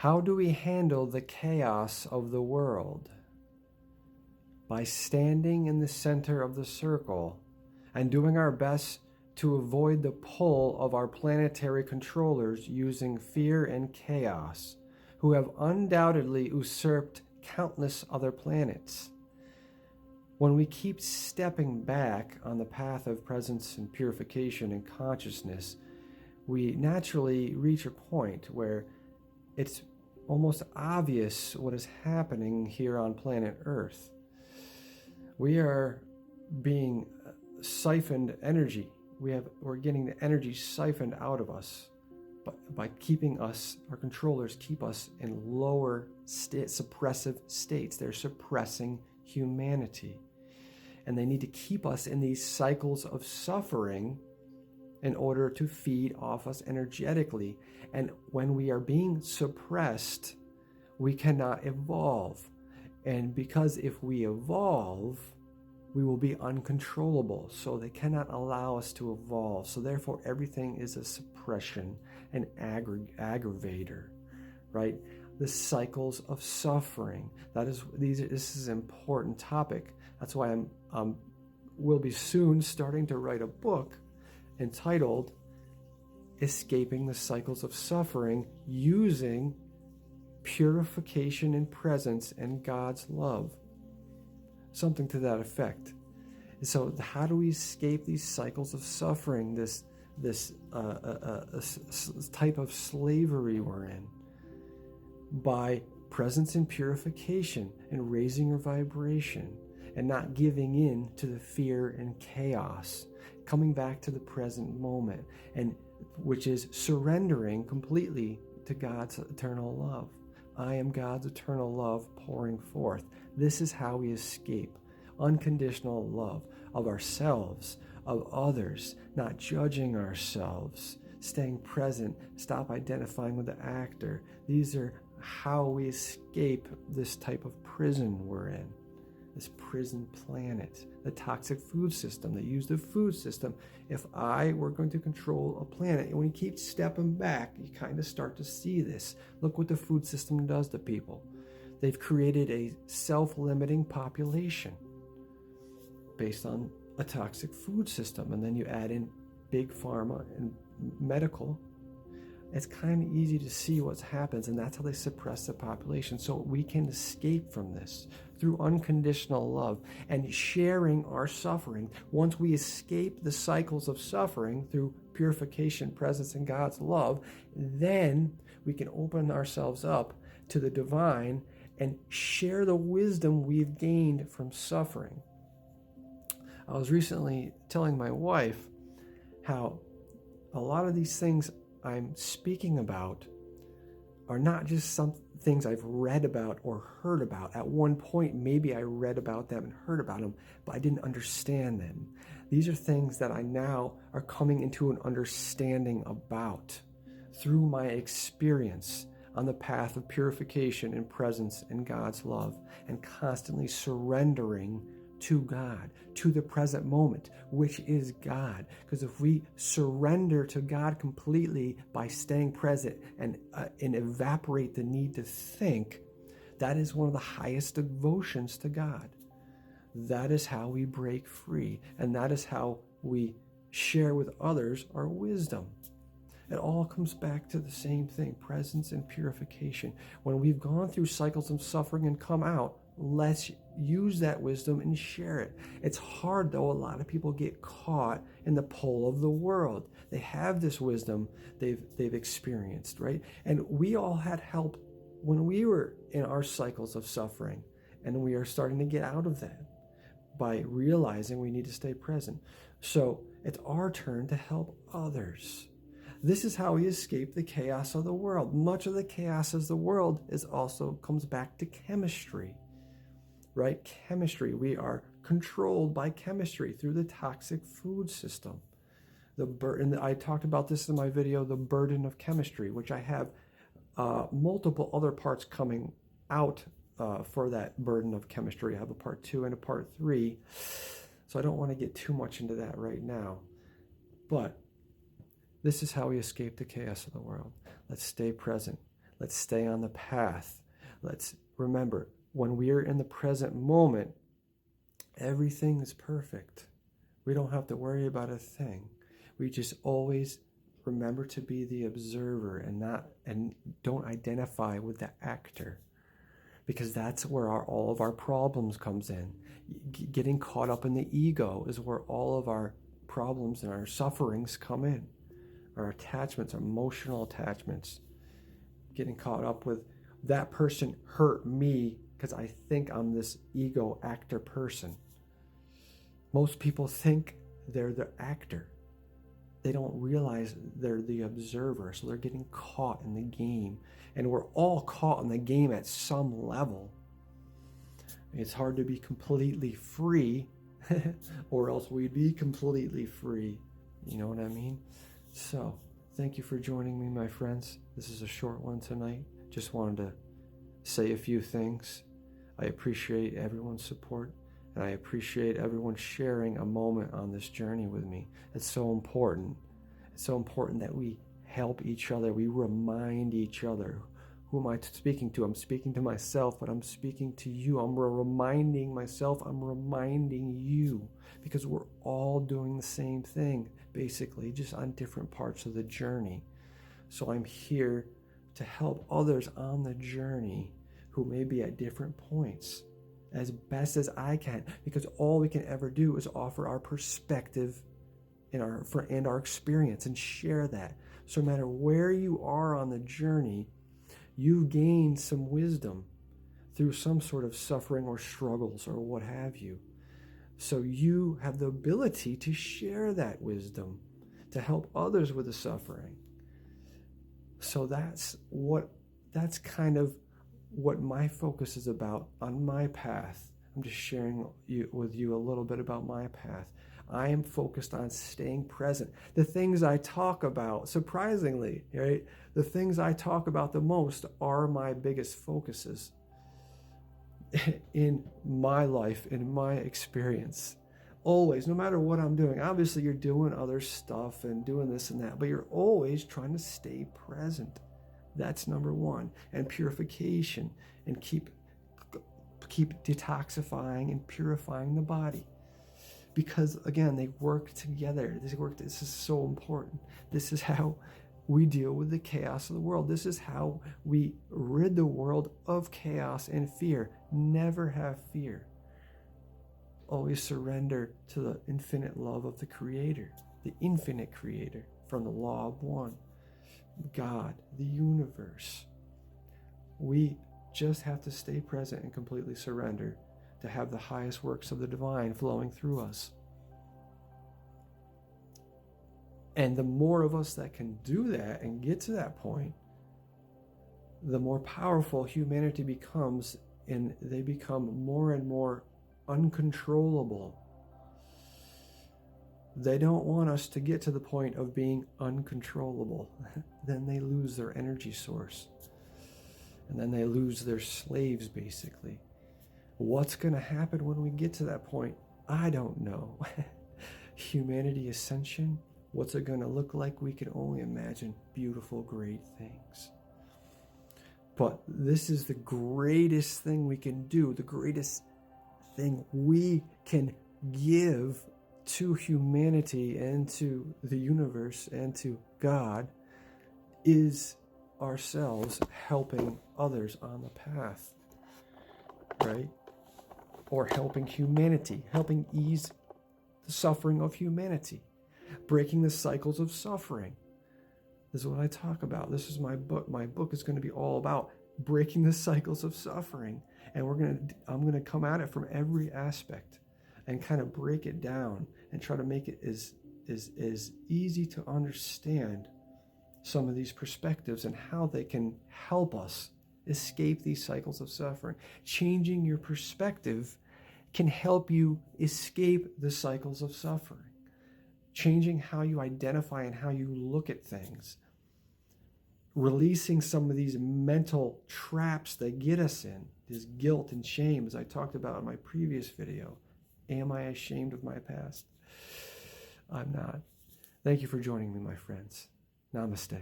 How do we handle the chaos of the world? By standing in the center of the circle and doing our best to avoid the pull of our planetary controllers using fear and chaos, who have undoubtedly usurped countless other planets. When we keep stepping back on the path of presence and purification and consciousness, we naturally reach a point where it's almost obvious what is happening here on planet Earth. We are being siphoned energy. We're getting the energy siphoned out of us by keeping us, our controllers keep us in lower suppressive states. They're suppressing humanity. And they need to keep us in these cycles of suffering in order to feed off us energetically. And when we are being suppressed, we cannot evolve. And because if we evolve, we will be uncontrollable. So they cannot allow us to evolve. So therefore, everything is a suppression, an aggravator, right? The cycles of suffering. This is an important topic. That's why will be soon starting to write a book entitled Escaping the Cycles of Suffering Using Purification and Presence and God's Love. Something to that effect. So how do we escape these cycles of suffering, this type of slavery we're in? By presence and purification and raising your vibration and not giving in to the fear and chaos, coming back to the present moment, and which is surrendering completely to God's eternal love. I am God's eternal love pouring forth. This is how we escape unconditional love of ourselves, of others, not judging ourselves, staying present, stop identifying with the actor. These are how we escape this type of prison we're in, this prison planet, the toxic food system. They use the food system. If I were going to control a planet, and when you keep stepping back, you kind of start to see this. Look what the food system does to people. They've created a self-limiting population based on a toxic food system. And then you add in big pharma and medical. It's kind of easy to see what happens, and that's how they suppress the population. So we can escape from this through unconditional love and sharing our suffering. Once we escape the cycles of suffering through purification, presence, and God's love, then we can open ourselves up to the divine and share the wisdom we've gained from suffering. I was recently telling my wife how a lot of these things I'm speaking about are not just some things I've read about or heard about. At one point, maybe I read about them and heard about them, but I didn't understand them. These are things that I now are coming into an understanding about through my experience on the path of purification and presence in God's love, and constantly surrendering to God, to the present moment, which is God. Because if we surrender to God completely by staying present and evaporate the need to think, that is one of the highest devotions to God. That is how we break free, and that is how we share with others our wisdom. It all comes back to the same thing, presence and purification. When we've gone through cycles of suffering and come out, let's use that wisdom and share it. It's hard, though. A lot of people get caught in the pull of the world. They have this wisdom they've experienced, right? And we all had help when we were in our cycles of suffering, and we are starting to get out of that by realizing we need to stay present. So it's our turn to help others. This is how we escape the chaos of the world. Much of the chaos of the world comes back to chemistry. Right? Chemistry. We are controlled by chemistry through the toxic food system. I talked about this in my video, The Burden of Chemistry, which I have multiple other parts coming out for that burden of chemistry. I have a part 2 and a part 3. So I don't want to get too much into that right now. But this is how we escape the chaos of the world. Let's stay present. Let's stay on the path. Let's remember, when we are in the present moment, everything is perfect. We don't have to worry about a thing. We just always remember to be the observer and don't identify with the actor, because that's where all of our problems comes in. Getting caught up in the ego is where all of our problems and our sufferings come in. Our attachments, our emotional attachments. Getting caught up with that person hurt me because I think I'm this ego actor person. Most people think they're the actor. They don't realize they're the observer, so they're getting caught in the game. And we're all caught in the game at some level. It's hard to be completely free, or else we'd be completely free. You know what I mean? So, thank you for joining me, my friends. This is a short one tonight. Just wanted to say a few things. I appreciate everyone's support, and I appreciate everyone sharing a moment on this journey with me. It's so important. It's so important that we help each other. We remind each other. Who am I speaking to? I'm speaking to myself, but I'm speaking to you. I'm reminding myself. I'm reminding you, because we're all doing the same thing, basically, just on different parts of the journey. So I'm here to help others on the journey who may be at different points as best as I can, because all we can ever do is offer our perspective and our experience and share that. So no matter where you are on the journey, you've gained some wisdom through some sort of suffering or struggles or what have you. So you have the ability to share that wisdom to help others with the suffering. So that's kind of what my focus is about on my path. I'm just sharing with you a little bit about my path. I am focused on staying present. The things I talk about, surprisingly, right? The things I talk about the most are my biggest focuses in my life, in my experience. Always, no matter what I'm doing. Obviously, you're doing other stuff and doing this and that, but you're always trying to stay present. That's number one. And purification, and keep detoxifying and purifying the body. Because again, they work together. This is so important. This is how we deal with the chaos of the world. This is how we rid the world of chaos and fear. Never have fear. Always surrender to the infinite love of the Creator, the infinite Creator, from the law of one, God, the universe. We just have to stay present and completely surrender to have the highest works of the divine flowing through us. And the more of us that can do that and get to that point, the more powerful humanity becomes, and they become more and more uncontrollable. They don't want us to get to the point of being uncontrollable. Then they lose their energy source. And then they lose their slaves, basically. What's going to happen when we get to that point? I don't know. Humanity ascension, what's it going to look like? We can only imagine beautiful, great things. But this is the greatest thing we can do, the greatest thing we can give to humanity and to the universe and to God, is ourselves helping others on the path, right? Or helping humanity, helping ease the suffering of humanity, breaking the cycles of suffering. This is what I talk about. This is my book. My book is going to be all about breaking the cycles of suffering. And I'm going to come at it from every aspect and kind of break it down and try to make it as easy to understand some of these perspectives and how they can help us escape these cycles of suffering. Changing your perspective can help you escape the cycles of suffering. Changing how you identify and how you look at things. Releasing some of these mental traps that get us in, this guilt and shame, as I talked about in my previous video. Am I ashamed of my past? I'm not. Thank you for joining me, my friends. Namaste.